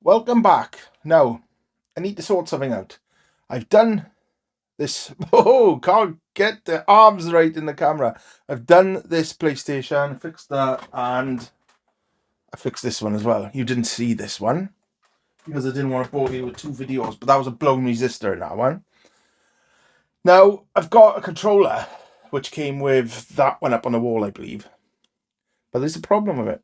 Welcome back. Now, I need to sort something out. I've done this. Oh, can't get the arms right in the camera. I've done this PlayStation, fixed that, and I fixed this one as well. You didn't see this one because I didn't want to bore you with two videos, but that was a blown resistor in that one. Now, I've got a controller which came with that one up on the wall, I believe. But there's a problem with it.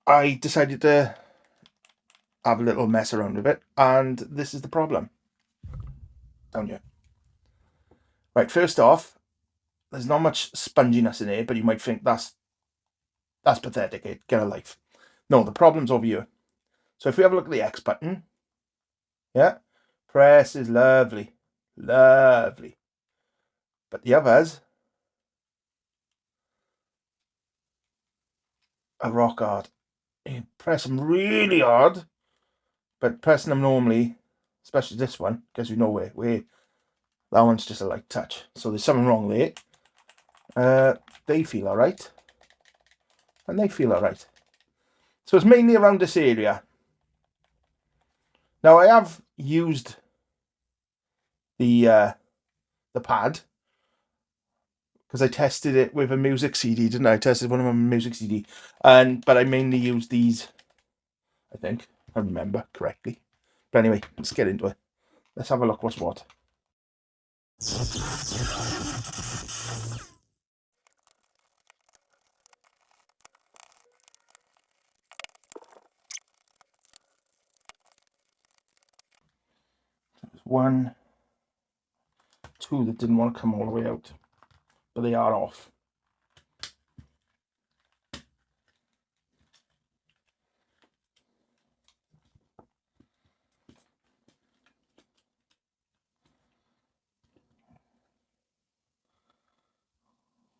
I decided to have a little mess around with it, and this is the problem. Down here. Right, first off, there's not much sponginess in here, but you might think that's pathetic. Get a life. No, the problem's over here. So if we have a look at the X button, yeah, press is lovely, lovely. But the others are rock hard. You press them really hard, but pressing them normally, especially this one, because you know where that one's just a light touch. So there's something wrong there. They feel all right, and they feel all right. So it's mainly around this area. Now I have used the pad because I tested it with a music CD, didn't I? I tested one of them music CD, but I mainly used these. I think I remember correctly. But anyway, let's get into it. Let's have a look. What's what? There's one, two that didn't want to come all the way out, but they are off.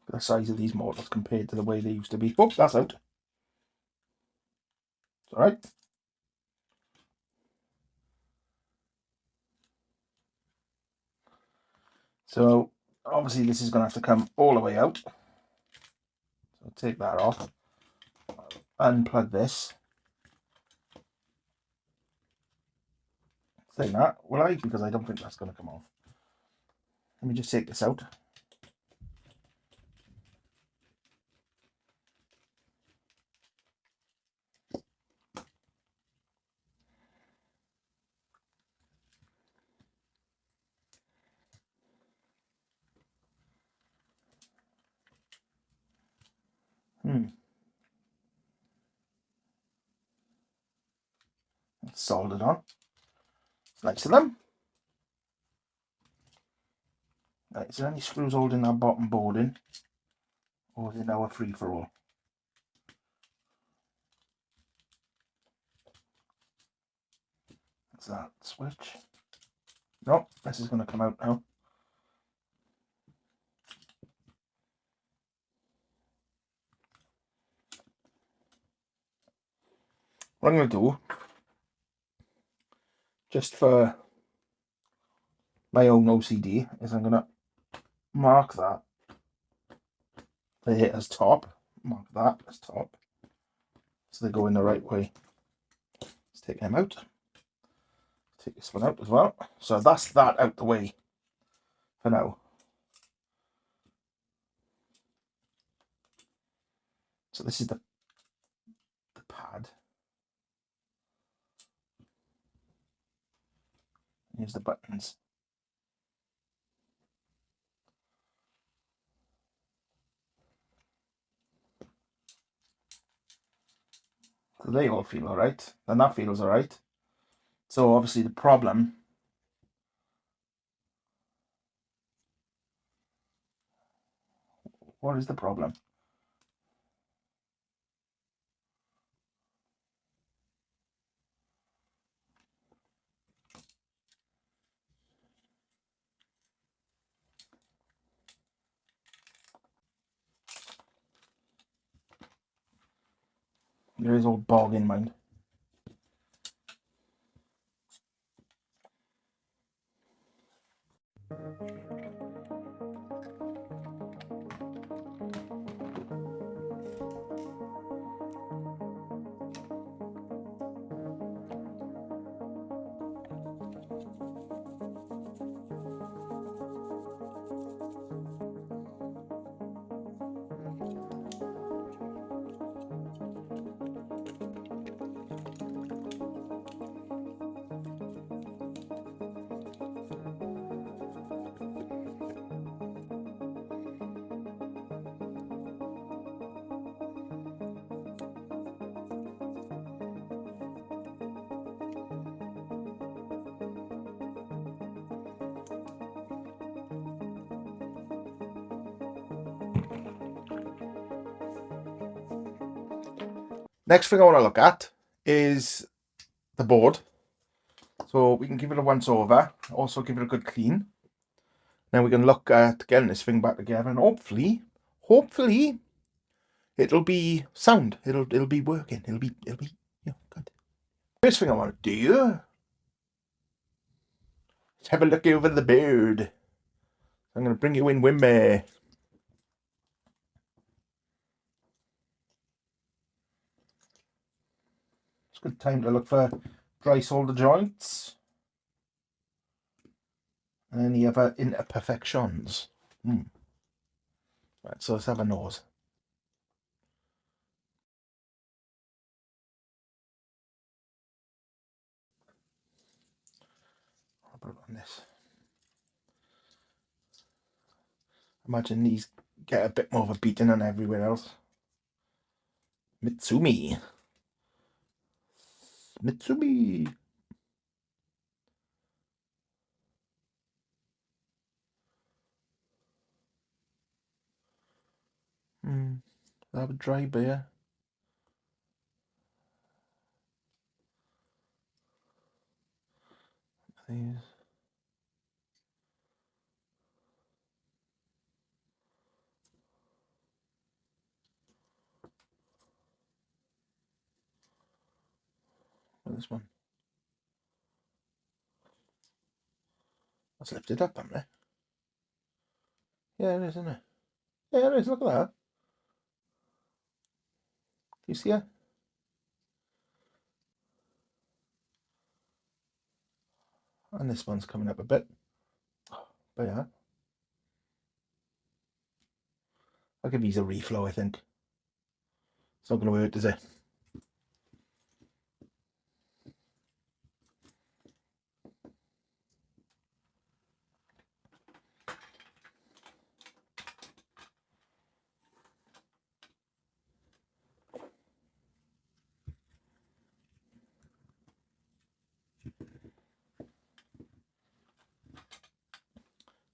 The size of these models compared to the way they used to be. Oh, that's out. It's all right. So obviously this is going to have to come all the way out. So take that off. Unplug this. Saying that, well, I because I don't think that's going to come off. Let me just take this out. Soldered on. Nice of them. Right, is there any screws holding that bottom board in? Or is it now a free-for-all? That's that switch. Nope, this is going to come out now. What I'm going to do, just for my own OCD, is I'm going to mark that there as top. Mark that as top. So they go in the right way. Let's take them out. Take this one out as well. So that's that out the way for now. So this is the pad. Here's the buttons. So they all feel all right, and that feels all right. So obviously the problem what is the problem? There is old bog in mind. Next thing I want to look at is the board. So we can give it a once over, also give it a good clean. Then we can look at getting this thing back together, and hopefully it'll be sound. It'll be working. It'll be good. First thing I want to do is have a look over the board. I'm going to bring you in with me. It's a good time to look for dry solder joints and any other imperfections. Right, so let's have a nose. I'll put it on this. Imagine these get a bit more of a beating than everywhere else. Mitsumi. I have a dry beer. These. This one. Let's lift it up, haven't I? Yeah, it is, isn't it? Yeah, it is. Look at that. Do you see it? And this one's coming up a bit. But yeah. I'll give these a reflow, I think. It's not going to hurt, is it?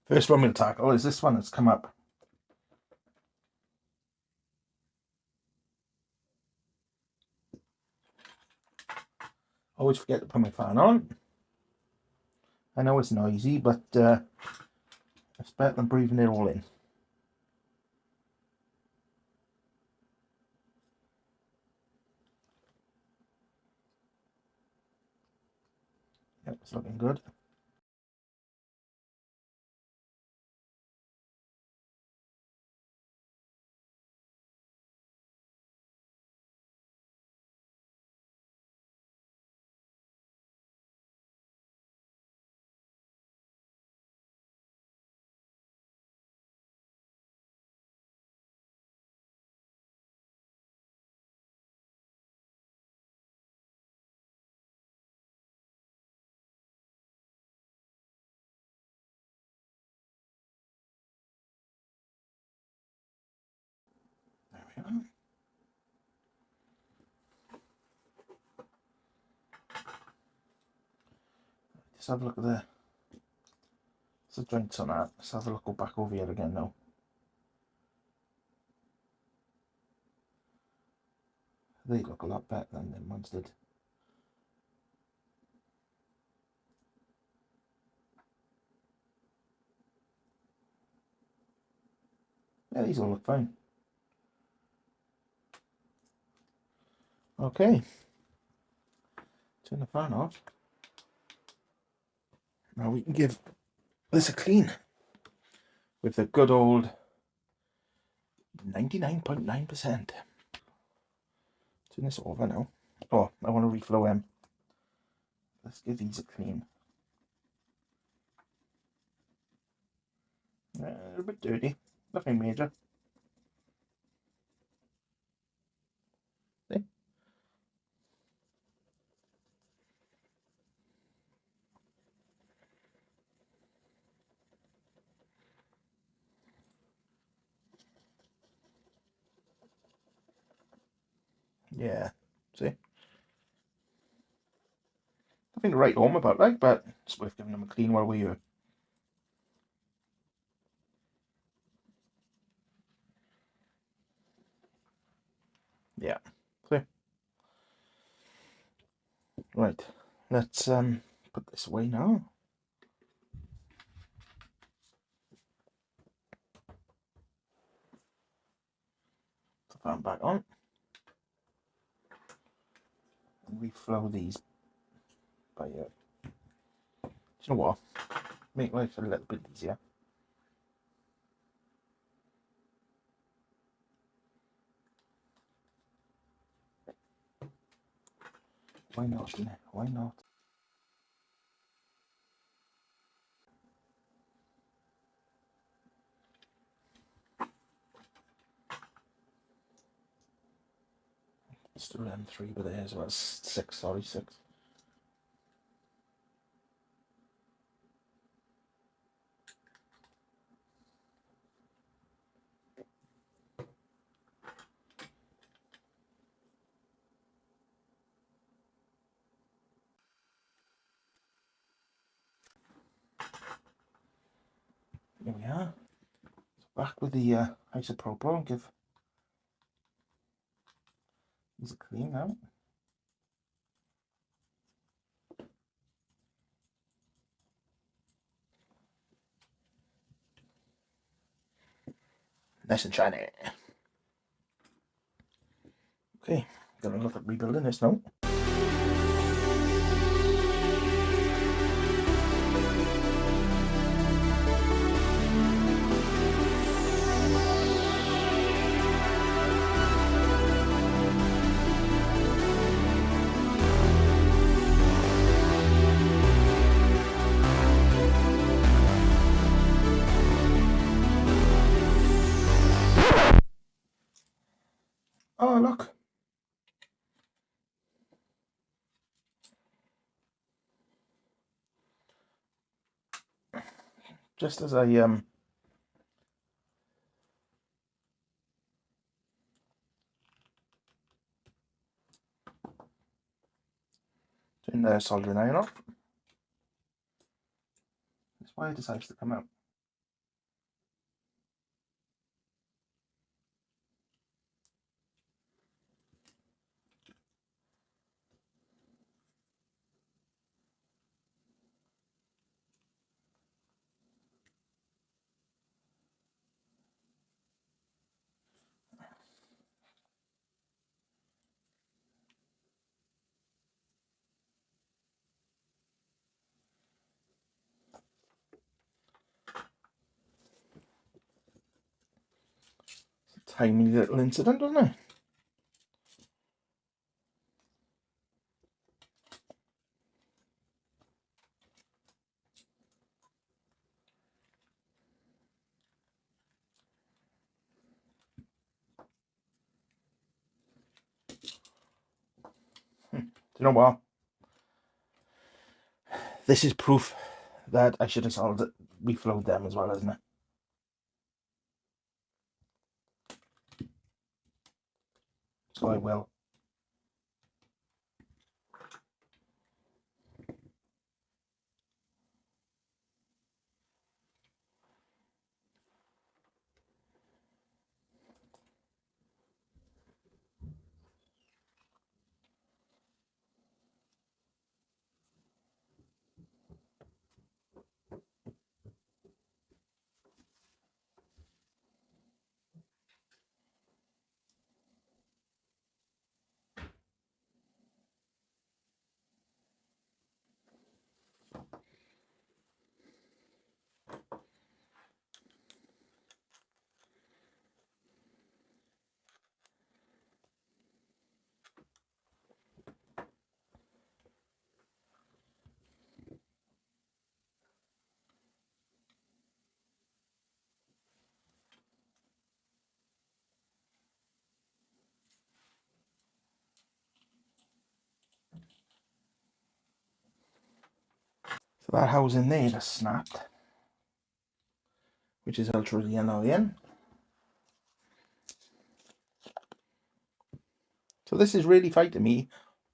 First one we'll tackle is this one that's come up. Always forget to put my fan on. I know it's noisy, but it's better than breathing it all in. Yep, it's looking good. There we are. Let's have a look at the joints on that. Let's have a look, go back over here again now. They look a lot better than them ones did. Yeah, these all look fine. Okay. Turn the fan off. Now we can give this a clean with the good old 99.9%. Turn this over now. Oh, I want to reflow them. Let's give these a clean. They're a bit dirty. Nothing major. See? Yeah. See? Nothing to write home about, like, but it's worth giving them a clean while we're here. Yeah. See? Right, let's put this away now. Put the fan back on. And reflow these by ear. Do you know what? Make life a little bit easier. Why not? Why not? Let's do M3 with it as well. 6, sorry, 6. Here we are. Back with the isopropyl and give these a clean now. Nice and shiny. Okay, gonna look at rebuilding this now. Oh, look. Just as I doing the soldering iron off. This wire decides to come out. Tiny little incident, wasn't it? Do you know what? This is proof that I should have reflowed them as well, isn't it? So I will. So that housing there just snapped, which is ultra annoying. So this is really fighting me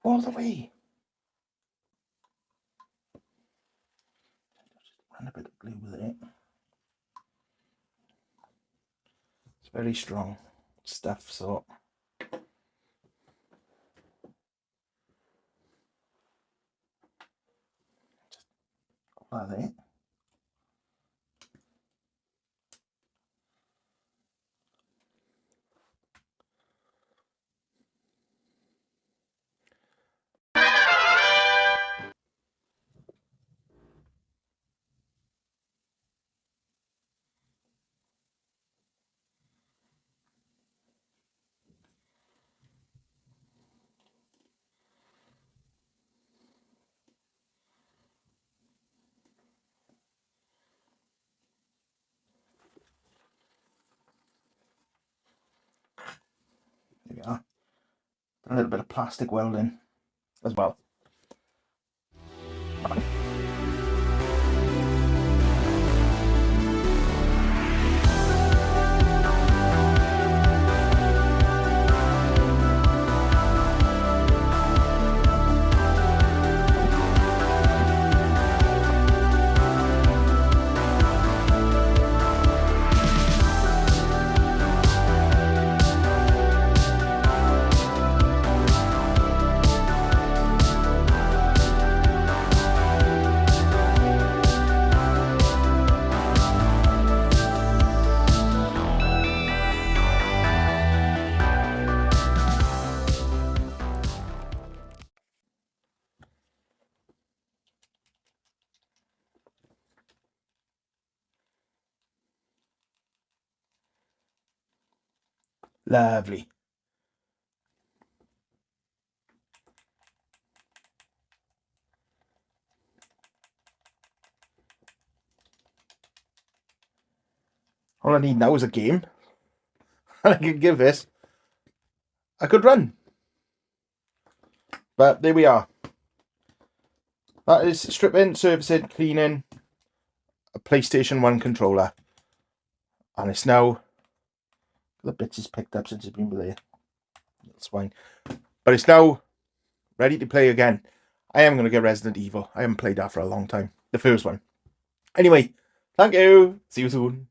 all the way. Run a bit of glue with it. It's very strong stuff, so that there. There we are. A little bit of plastic welding as well. Lovely. All I need now is a game. And I can give this a good run. But there we are. That is stripping, servicing, cleaning a PlayStation 1 controller. And it's now... The bits is picked up since it's been there. That's fine. But it's now ready to play again. I am going to get Resident Evil. I haven't played that for a long time. The first one. Anyway, thank you. See you soon.